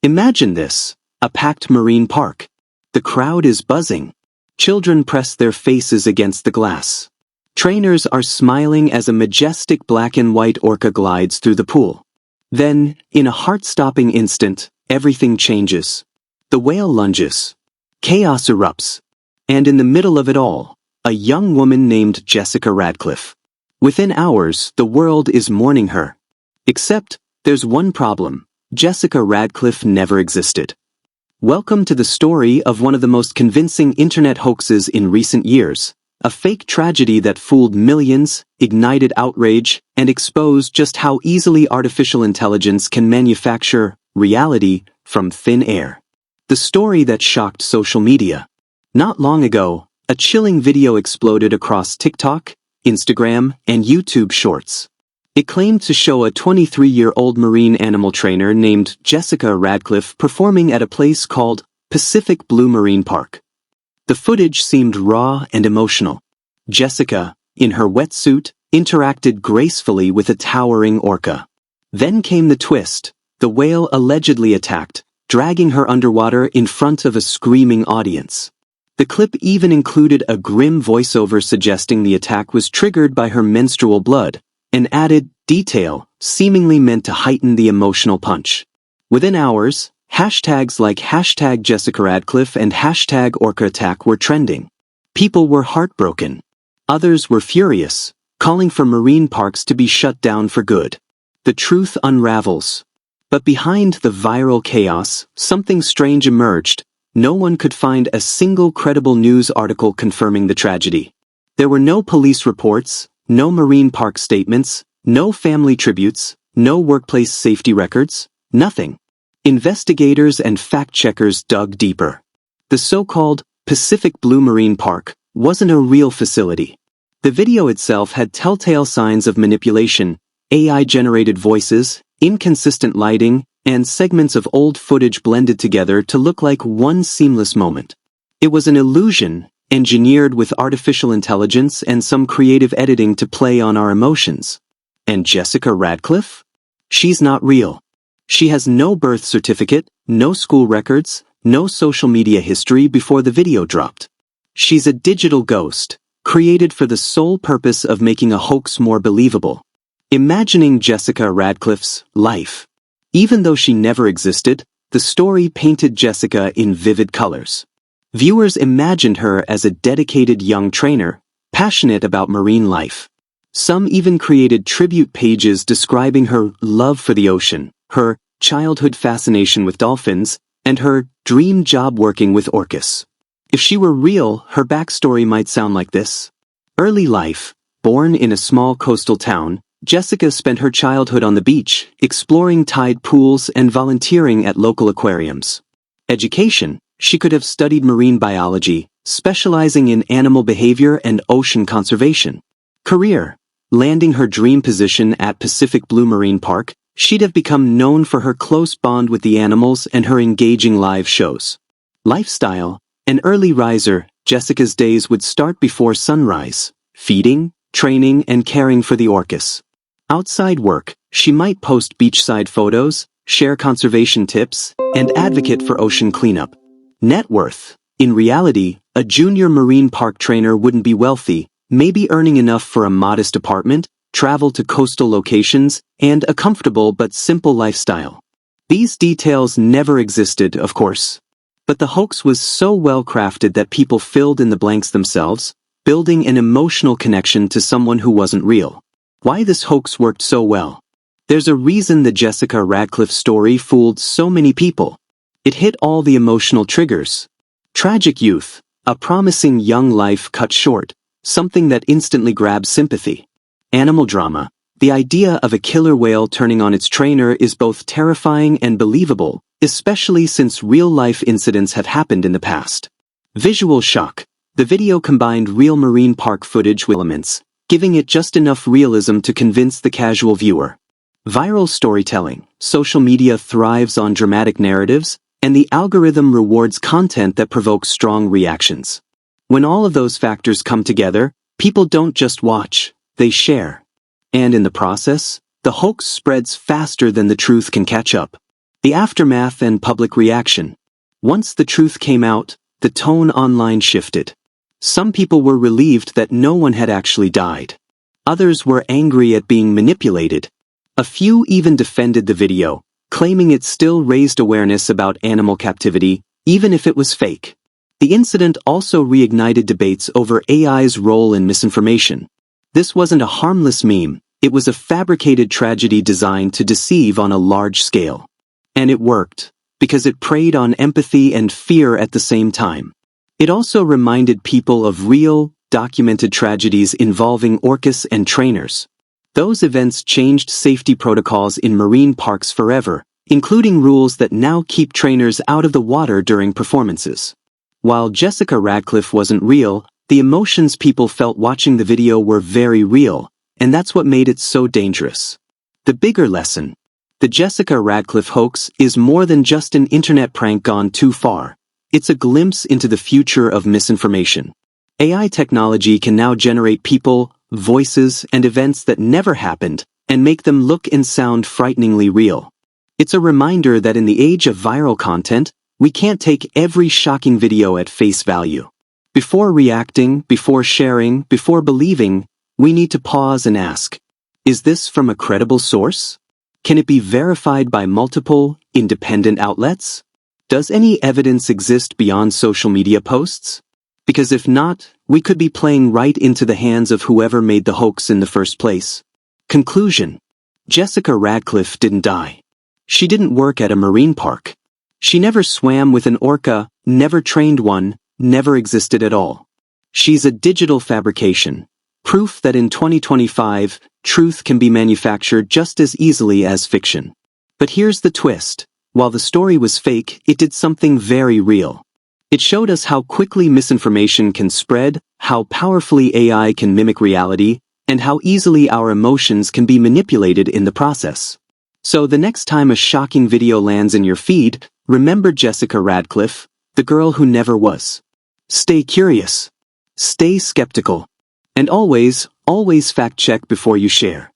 Imagine this: a packed marine park. The crowd is buzzing. Children press their faces against the glass. Trainers are smiling as a majestic black and white orca glides through the pool. Then, in a heart-stopping instant, everything changes. The whale lunges. Chaos erupts. And in the middle of it all, a young woman named Jessica Radcliffe. Within hours, the world is mourning her. Except, there's one problem: Jessica Radcliffe never existed. Welcome to the story of one of the most convincing internet hoaxes in recent years, a fake tragedy that fooled millions, ignited outrage, and exposed just how easily artificial intelligence can manufacture reality from thin air. The story that shocked social media. Not long ago, a chilling video exploded across TikTok, Instagram, and YouTube Shorts. It claimed to show a 23-year-old marine animal trainer named Jessica Radcliffe performing at a place called Pacific Blue Marine Park. The footage seemed raw and emotional. Jessica, in her wetsuit, interacted gracefully with a towering orca. Then came the twist: the whale allegedly attacked, dragging her underwater in front of a screaming audience. The clip even included a grim voiceover suggesting the attack was triggered by her menstrual blood, an added detail seemingly meant to heighten the emotional punch. Within hours, hashtags like #JessicaRadcliffe and #OrcaAttack were trending. People were heartbroken. Others were furious, calling for marine parks to be shut down for good. The truth unravels. But behind the viral chaos, something strange emerged. No one could find a single credible news article confirming the tragedy. There were no police reports, no marine park statements, no family tributes, no workplace safety records, nothing. Investigators and fact-checkers dug deeper. The so-called Pacific Blue Marine Park wasn't a real facility. The video itself had telltale signs of manipulation: AI-generated voices, inconsistent lighting, and segments of old footage blended together to look like one seamless moment. It was an illusion, engineered with artificial intelligence and some creative editing to play on our emotions. And Jessica Radcliffe? She's not real. She has no birth certificate, no school records, no social media history before the video dropped. She's a digital ghost, created for the sole purpose of making a hoax more believable. Imagining Jessica Radcliffe's life. Even though she never existed, the story painted Jessica in vivid colors. Viewers imagined her as a dedicated young trainer, passionate about marine life. Some even created tribute pages describing her love for the ocean, her childhood fascination with dolphins, and her dream job working with orcas. If she were real, her backstory might sound like this. Early life. Born in a small coastal town, Jessica spent her childhood on the beach, exploring tide pools and volunteering at local aquariums. Education. She could have studied marine biology, specializing in animal behavior and ocean conservation. Career. Landing her dream position at Pacific Blue Marine Park, she'd have become known for her close bond with the animals and her engaging live shows. Lifestyle. An early riser, Jessica's days would start before sunrise, feeding, training, and caring for the orcas. Outside work, she might post beachside photos, share conservation tips, and advocate for ocean cleanup. Net worth. In reality, a junior marine park trainer wouldn't be wealthy, maybe earning enough for a modest apartment, travel to coastal locations, and a comfortable but simple lifestyle. These details never existed, of course. But the hoax was so well crafted that people filled in the blanks themselves, building an emotional connection to someone who wasn't real. Why this hoax worked so well? There's a reason the Jessica Radcliffe story fooled so many people. It hit all the emotional triggers. Tragic youth, a promising young life cut short, something that instantly grabs sympathy. Animal drama, the idea of a killer whale turning on its trainer is both terrifying and believable, especially since real-life incidents have happened in the past. Visual shock, the video combined real marine park footage with elements, giving it just enough realism to convince the casual viewer. Viral storytelling, social media thrives on dramatic narratives, and the algorithm rewards content that provokes strong reactions. When all of those factors come together, people don't just watch, they share. And in the process, the hoax spreads faster than the truth can catch up. The aftermath and public reaction. Once the truth came out, the tone online shifted. Some people were relieved that no one had actually died. Others were angry at being manipulated. A few even defended the video, claiming it still raised awareness about animal captivity, even if it was fake. The incident also reignited debates over AI's role in misinformation. This wasn't a harmless meme, it was a fabricated tragedy designed to deceive on a large scale. And it worked, because it preyed on empathy and fear at the same time. It also reminded people of real, documented tragedies involving orcas and trainers. Those events changed safety protocols in marine parks forever, including rules that now keep trainers out of the water during performances. While Jessica Radcliffe wasn't real, the emotions people felt watching the video were very real, and that's what made it so dangerous. The bigger lesson. The Jessica Radcliffe hoax is more than just an internet prank gone too far. It's a glimpse into the future of misinformation. AI technology can now generate people, voices, and events that never happened, and make them look and sound frighteningly real. It's a reminder that in the age of viral content, we can't take every shocking video at face value. Before reacting, before sharing, before believing, we need to pause and ask, is this from a credible source? Can it be verified by multiple, independent outlets? Does any evidence exist beyond social media posts? Because if not, we could be playing right into the hands of whoever made the hoax in the first place. Conclusion. Jessica Radcliffe didn't die. She didn't work at a marine park. She never swam with an orca, never trained one, never existed at all. She's a digital fabrication. Proof that in 2025, truth can be manufactured just as easily as fiction. But here's the twist. While the story was fake, it did something very real. It showed us how quickly misinformation can spread, how powerfully AI can mimic reality, and how easily our emotions can be manipulated in the process. So the next time a shocking video lands in your feed, remember Jessica Radcliffe, the girl who never was. Stay curious. Stay skeptical. And always fact check before you share.